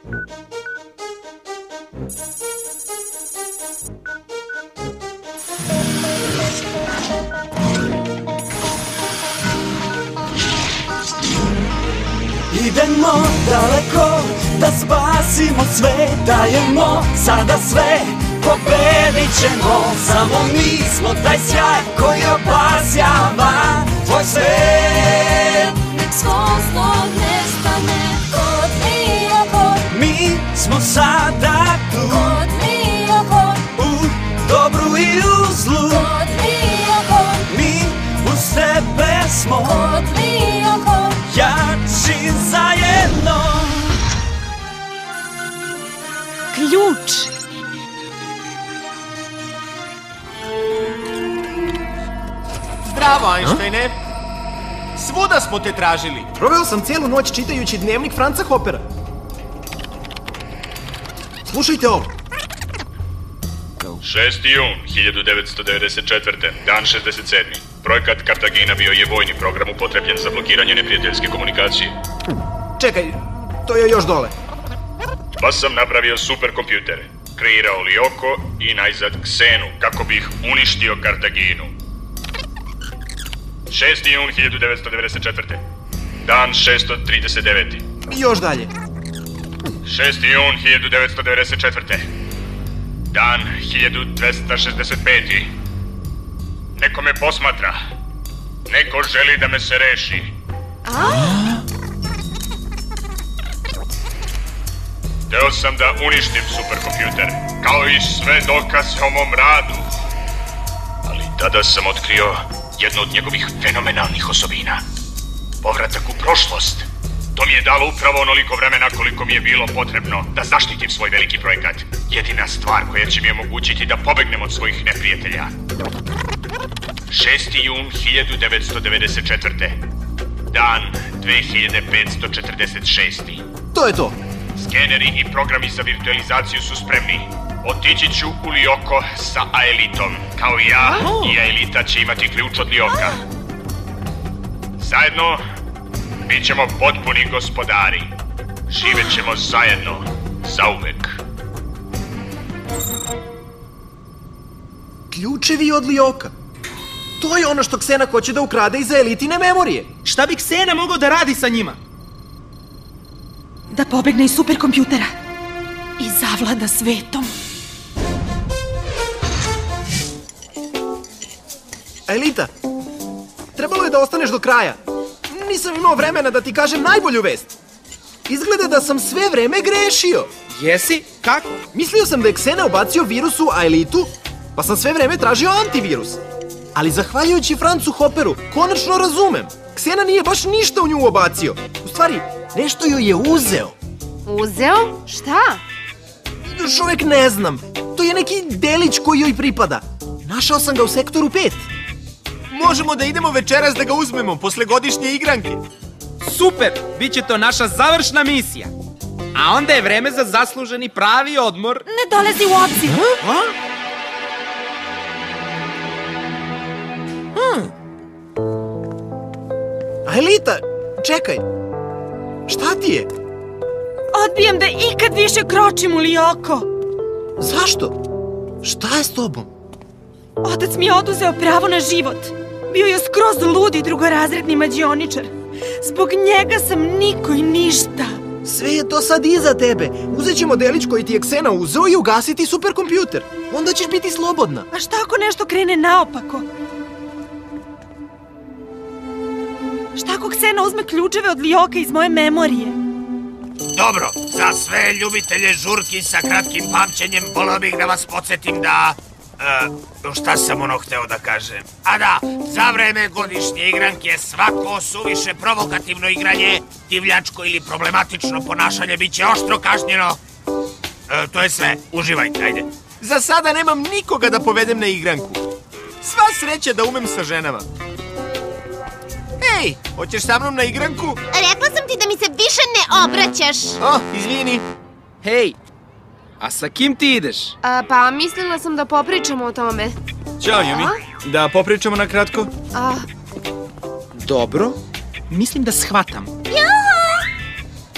Idemo daleko da spasimo sve, dajemo sada sve, pobedit ćemo. Samo mi smo taj sjaj koji obasjava tvoj svet. Nek svo zlo nestane kod Lioko. Mi smo sada tu, Kod Lioko. u dobru i u zlu. Kod Lioko. Mi uz tebe smo Kod Lioko. jači zajedno. Ključ! Bravo, Einsteine! Svuda smo te tražili. Proveo sam cijelu noć čitajući dnevnik Franca Hopera. Slušajte ovo. 6. jun 1994. Dan 67. Projekat Kartagina bio je vojni program upotrebljen za blokiranje neprijateljske komunikacije. Čekaj, to je još dole. Pa sam napravio superkompjuter, kreirao Lioko i najzad Ksenu kako bih uništio Kartaginu. 6. jun 1994. Dan 639. Još dalje. 6. jun 1994. Dan 1265. Neko me posmatra. Neko želi da me se reši. Hteo sam da uništim superkompjuter, kao i sve dokaze o mom radu. Ali tada sam otkrio jednu od njegovih fenomenalnih osobina. Povratak u prošlost. To mi je dalo upravo onoliko vremena koliko mi je bilo potrebno da zaštitim svoj veliki projekat. Jedina stvar koja će mi omogućiti da pobegnem od svojih neprijatelja. 6. jun 1994. Dan 2546. To je to. Skeneri i programi za virtualizaciju su spremni. Otići ću u Lioko sa Aelitom. Kao i ja, i Aelita će imati ključ od Lioka. Zajedno, bit ćemo potpuni gospodari. Živet ćemo zajedno, zauvek. Ključevi od Lioka. To je ono što Ksena hoće da ukrade iz Aelitine memorije. Šta bi Ksena mogao da radi sa njima? Da pobegne iz superkompjutera i zavlada svetom. Aelita, trebalo je da ostaneš do kraja. Nisam imao vremena da ti kažem najbolju vest. Izgleda da sam sve vreme grešio. Jesi? Kako? Mislio sam da je Ksena ubacio virus u Aelitu, pa sam sve vreme tražio antivirus. Ali zahvaljujući Francu Hoperu, konačno razumem. Ksena nije baš ništa u nju ubacio. U stvari, nešto joj je uzeo. Uzeo? Šta? Još uvek ne znam. To je neki delić koji joj pripada. Našao sam ga u sektoru 5. Možemo da idemo večeras da ga uzmemo posle godišnje igranke. Super! Biće to naša završna misija. A onda je vreme za zasluženi pravi odmor. Ne dolazi u obzir. Aelita, čekaj. Šta ti je? Odbijam da ikad više kročim u Lioko. Zašto? Šta je s tobom? Otac mi je oduzeo pravo na život. Bio je skroz ludi drugorazredni mađioničar. Zbog njega sam niko i ništa. Sve je to sad iza tebe. Uzet ćemo delić koji ti je Ksena uzeo i ugasiti superkompjuter. Onda ćeš biti slobodna. A šta ako nešto krene naopako? Šta ako Ksena uzme ključeve od Lioka iz moje memorije? Dobro, za sve ljubitelje žurki sa kratkim pamćenjem, volio bih da vas podsjetim da... šta sam hteo da kažem? A da, za vreme godišnje igranke svako suviše provokativno igranje, divljačko ili problematično ponašanje bit će oštro kažnjeno. To je sve, uživajte, ajde. Za sada nemam nikoga da povedem na igranku. Sva sreća da umem sa ženama. Hej, hoćeš sa mnom na igranku? Rekla sam ti da mi se više ne obraćaš. Izvini. Hej, a sa kim ti ideš? Pa mislila sam da popričamo o tome. Ćao, Yumi. Da popričamo na kratko? Dobro, mislim da shvatam.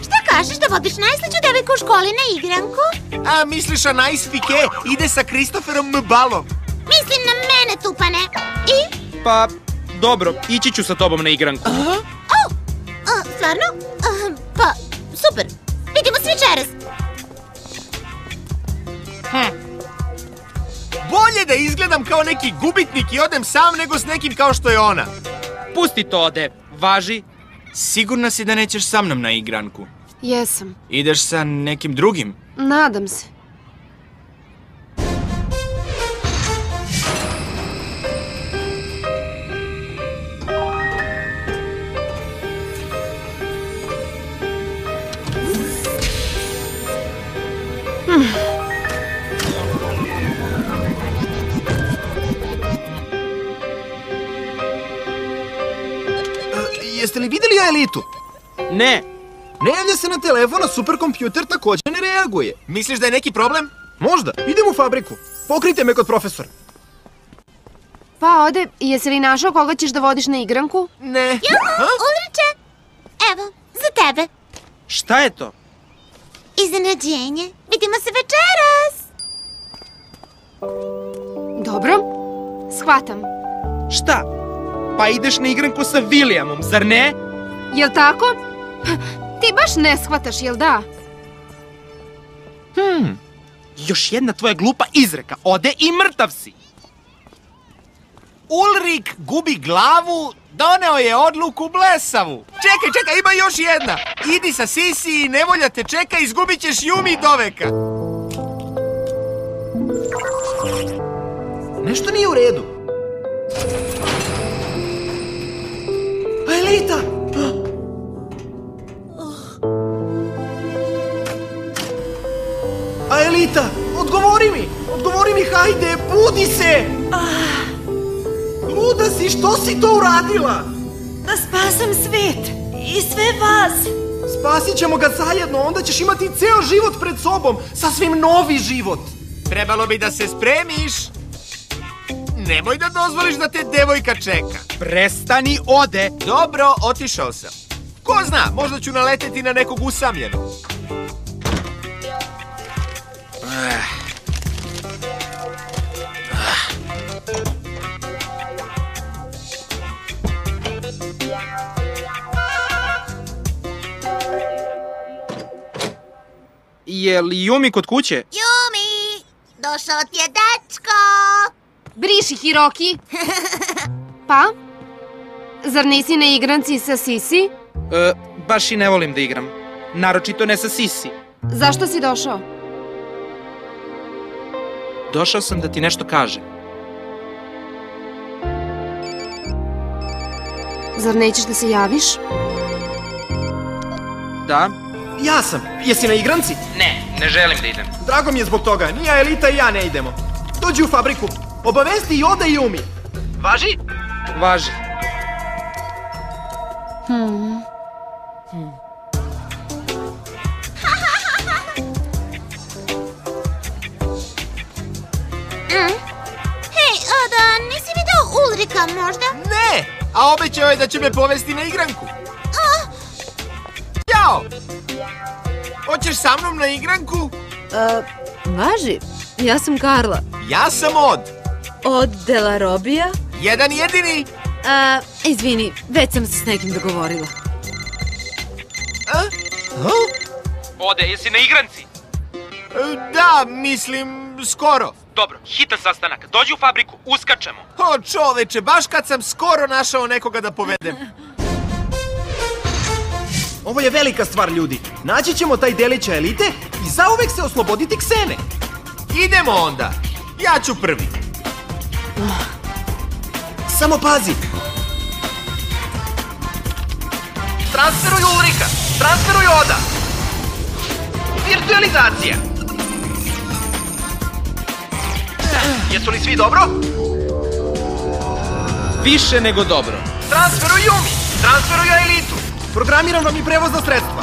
Šta kažeš da vodiš najslađu devojku u školi na igranku? A misliš a najsfike ide sa Kristoferom Mbalom? Mislim na mene, Tupane. I? Pa, dobro, ići ću sa tobom na igranku. Stvarno? Pa, super. Vidimo se večeras. Bolje da izgledam kao neki gubitnik i odem sam nego s nekim kao što je ona. Pusti to, Ode. Važi. Sigurna si da nećeš sa mnom na igranku? Jesam. Ideš sa nekim drugim? Nadam se. Jeste li vidjeli Aelitu? Ne. Ne javlja se na telefon, a superkompjuter također ne reaguje. Misliš da je neki problem? Možda. Idem u fabriku. Pokrijte me kod profesora. Pa, Ode, jesi li našao koga ćeš da vodiš na igranku? Ne. Ulriče, evo, za tebe. Šta je to? Iznenađenje. Vidimo se večeras. Dobro, shvatam. Šta? Pa ideš na igranku sa Williamom, zar ne? Jel tako? Ti baš ne shvataš, jel da? Još jedna tvoja glupa izreka. Ode i mrtav si. Ulrik gubi glavu, doneo je odluku blesavu. Čekaj, ima još jedna. Idi sa Sisi i nevolja te čeka, izgubit ćeš Yumi doveka. Nešto nije u redu. Aelita! Aelita, odgovori mi, hajde, budi se! Luda si, što si to uradila? Da spasam svet i sve vas. Spasit ćemo ga zajedno, onda ćeš imati ceo život pred sobom, sasvim novi život. Trebalo bi da se spremiš. Nemoj da dozvoliš da te devojka čeka. Prestani, Ode. Dobro, otišao sam. Ko zna, možda ću naleteti na nekog usamljenog. Je li Yumi kod kuće? Yumi, došao ti je dečko. Briši, Hiroki. Pa? Zar nisi na igranci sa Sisi? Baš i ne volim da igram. Naročito ne sa Sisi. Zašto si došao? Došao sam da ti nešto kažem. Zar nećeš da se javiš? Da? Ja sam. Jesi na igranci? Ne želim da idem. Drago mi je zbog toga. Ni Aelita i ja ne idemo. Dođi u fabriku. Obavesti i Ode i Yumi. Važi? Važi. Hej, da nisi video Ulrika možda? Ne, a obećao je da će me povesti na igranku. Ćao! Hoćeš sa mnom na igranku? Važi, ja sam Karla. Ja sam Od. Od Dela Robija. Jedan jedini. Izvini, već sam se s nekim dogovorila. Ode, jesi na igranci? Da, mislim, skoro. Dobro, hitan sastanak. Dođi u fabriku, uskačemo. O, čoveče, baš kad sam skoro našao nekoga da povedem. Ovo je velika stvar, ljudi. Naći ćemo taj delić Aelite i zauvek se osloboditi Ksene. Idemo onda. Ja ću prvi. Samo pazi. Transferuj Ulrika. Transferuj Oda. Virtualizacija. Jesu li svi dobro? Više nego dobro. Transferuj Yumi. Transferuj Aelitu. Programiram vam i prevozna sredstva.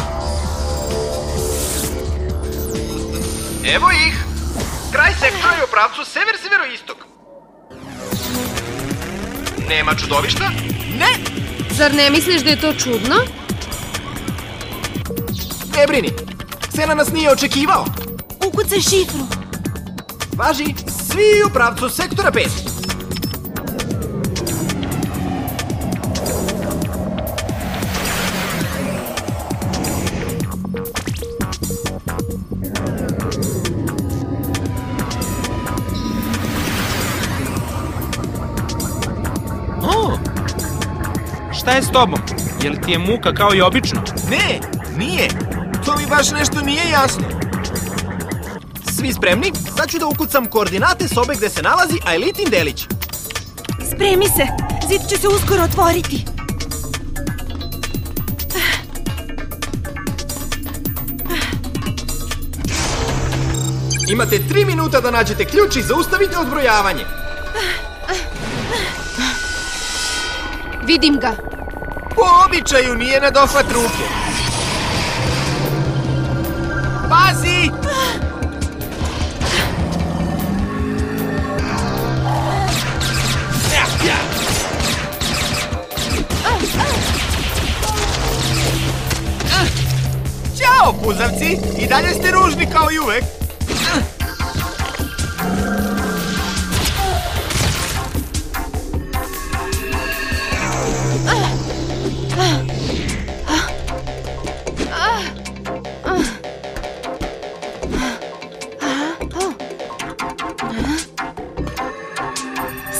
Evo ih. Kraj sektora je u pravcu sever-severoistok. Nema čudovišta? Ne! Zar ne misliš da je to čudno? ne brini. Ksena nas nije očekivao. Ukucaj šifru. Važi, svi u pravcu sektora 5. Šta je s tobom? Je li ti je muka kao i obično? Ne, nije. To mi baš nešto nije jasno. Svi spremni? Sad ću da ukucam koordinate sobe gde se nalazi Aelitin delić. Spremi se, zid će se uskoro otvoriti. Imate 3 minuta da nađete ključ i zaustavite odbrojavanje. Vidim ga. Po običaju nije na dohvat ruke. Pazi! Ćao, puzavci! I dalje ste ružni kao i uvek.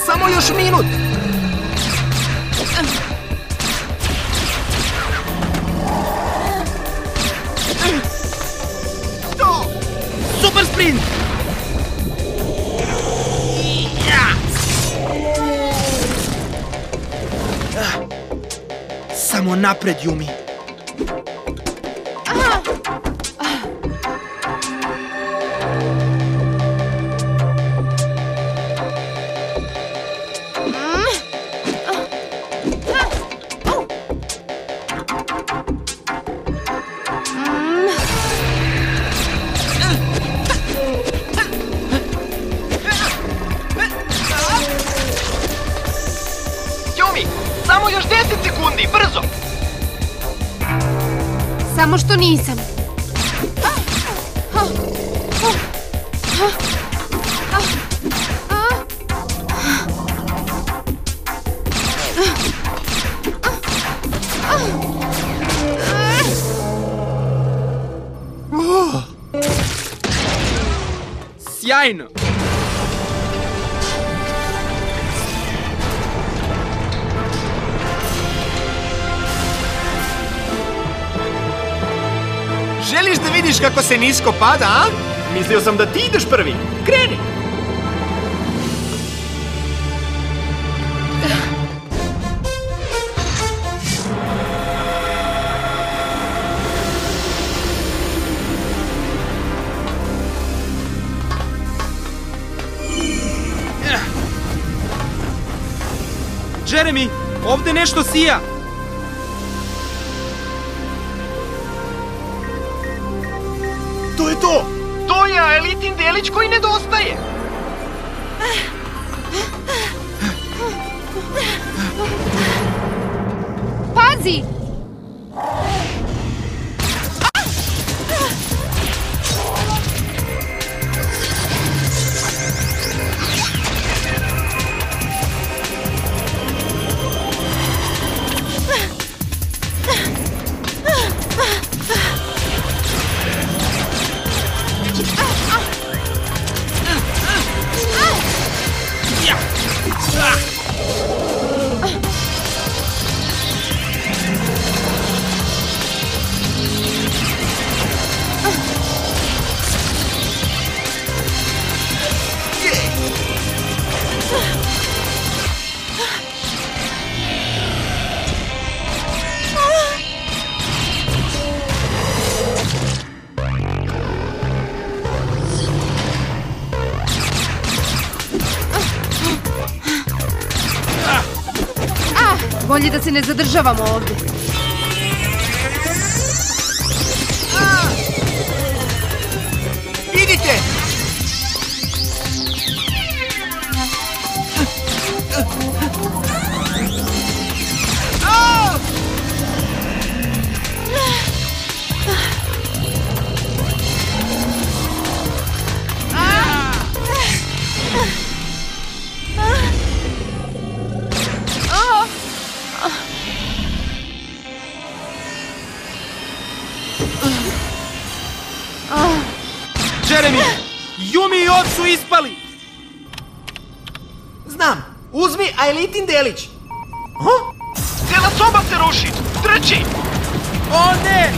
Samo još minut. To! Super sprint! Samo napred, Yumi. Yumi, samo još 10 sekundi, brzo! Samo što nisam. Sjajno! Želiš da vidiš kako se nisko pada, a? Mislio sam da ti ideš prvi. Kreni! Jeremy, ovde nešto sija! To je to! To je Aelitin delić koji nedostaje! Pazi! Bolje da se ne zadržavamo ovde. Idite! Pomozite mi! Jumi i Od su ispali! Znam, uzmi Aelitin delić. Cijela soba se ruši! Trči! O ne!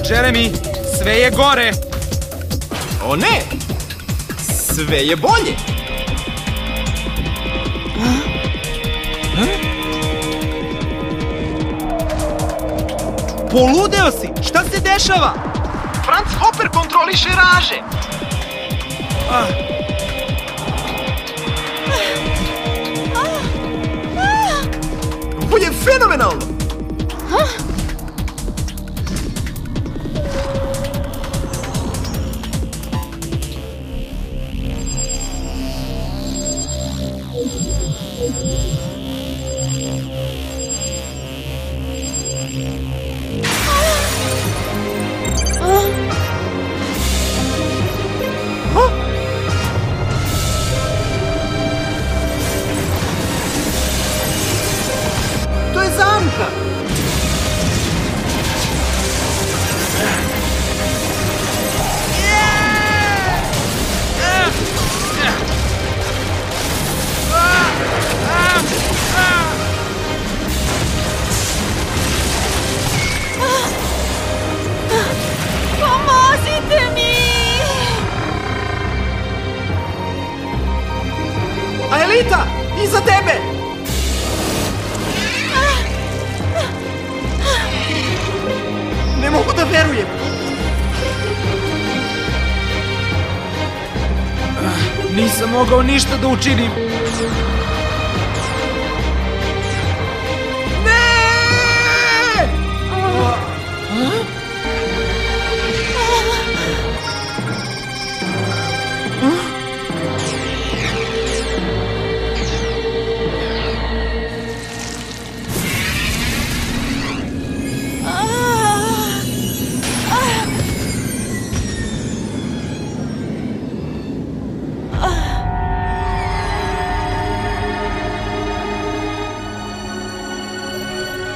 Jeremy, sve je gore! O ne! Sve je bolje! Poludeo si! Šta se dešava? Franz Hopper kontroliše raže! Ovo je fenomenalno! To je zamka! Pomozite mi! Aelita! Iza tebe! Ne mogu da verujem! Nisam mogao ništa da učinim.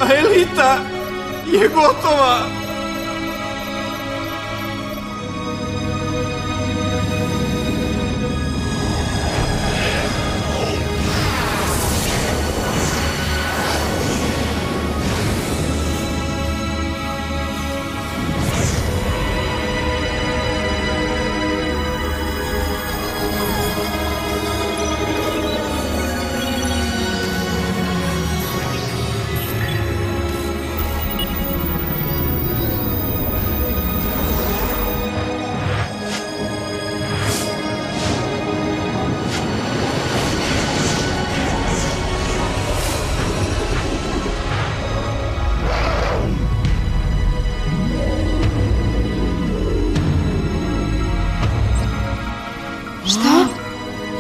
Aelita je gotova!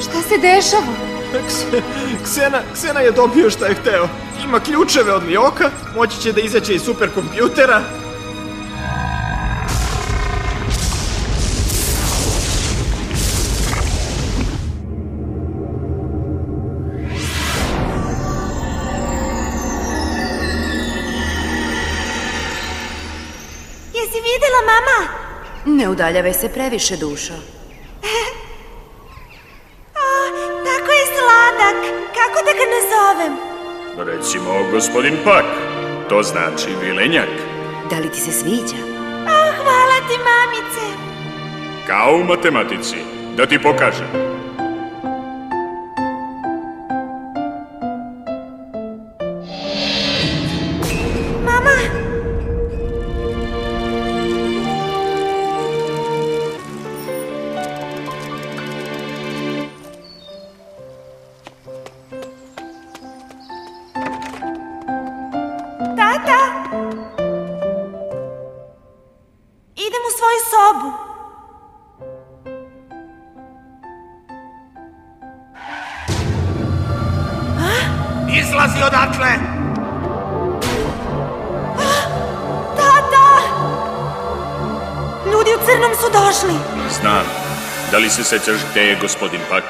Šta se dešava? Ksena je dobio šta je hteo. Ima ključeve od Lioka, moći će da izađe iz superkompjutera. Jesi videla, mama? Ne udaljavaj se previše, dušo. Tako je sladak. Kako da ga nazovem? Recimo, gospodin Pak. To znači vilenjak. Da li ti se sviđa? Hvala ti, mamice. Kao u matematici. Da ti pokažem. Mama? Tata? Idem u svoju sobu. Izlazi odatle! Tata! crnom su došli. Znam. Da li se sećaš gde je gospodin Pak?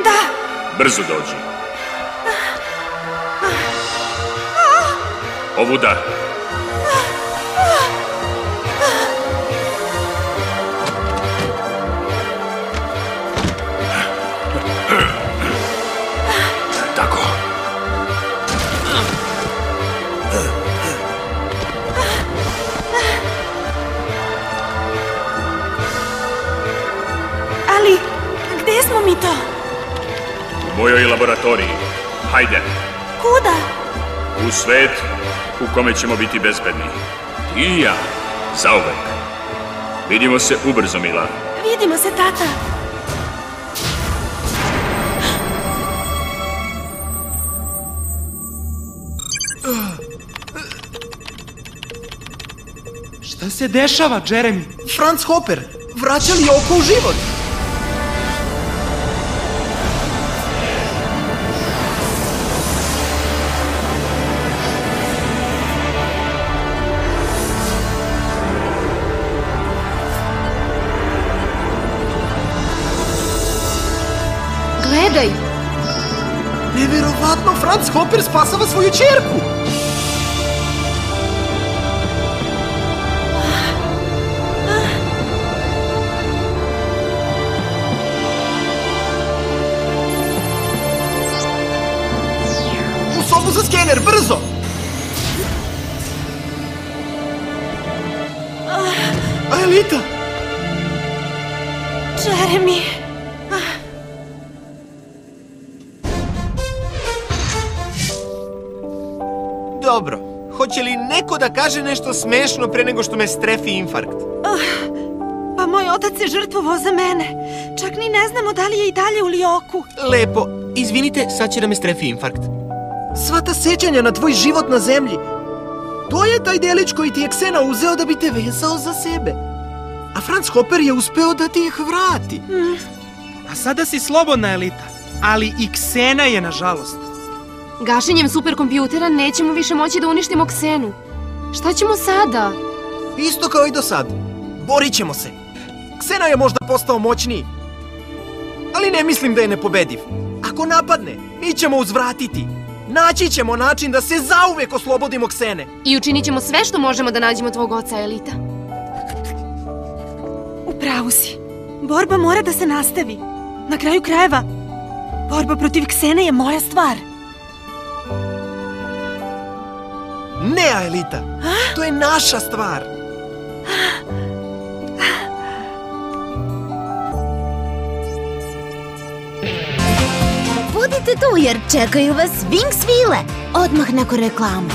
Da. Brzo dođi. Ovuda. Tako. Ali, gde smo mi to? U mojoj laboratoriji. Hajde. Kuda? U svet u kome ćemo biti bezbedni. Ti i ja. Zauvek. Vidimo se ubrzo, Mila. Vidimo se, tata. Šta se dešava, Jeremy? Franz Hopper, vraća li oko u život? Gledaj! Neverovatno, Franz Hopper spasava svoju ćerku! U sobu za skener, brzo! Aelita! Jeremy! Dobro, hoće li neko da kaže nešto smešno pre nego što me strefi infarkt? Pa moj otac je žrtvovao za mene. Čak ni ne znamo da li je i dalje u Lioku. Lepo, izvinite, sad će da me strefi infarkt. Sva ta sećanja na tvoj život na zemlji, to je taj delić koji ti je Ksena uzeo da bi te vezao za sebe. A Franz Hopper je uspeo da ti ih vrati. A sada si slobodna, Elita. Ali i Ksena je, nažalost. Gašenjem superkompjutera nećemo više moći da uništimo Ksenu. Šta ćemo sada? Isto kao i do sad. Borit ćemo se. Ksena je možda postao moćniji, ali ne mislim da je nepobediv. Ako napadne, mi ćemo uzvratiti. Naći ćemo način da se zauvek oslobodimo Ksene. I učinit ćemo sve što možemo da nađemo tvog oca, Elita. Upravu si. Borba mora da se nastavi. Na kraju krajeva, borba protiv Ksene je moja stvar. Ne, Aelita. To je naša stvar. Budite tu jer čekaju vas Wings Ville odmah nakon reklama.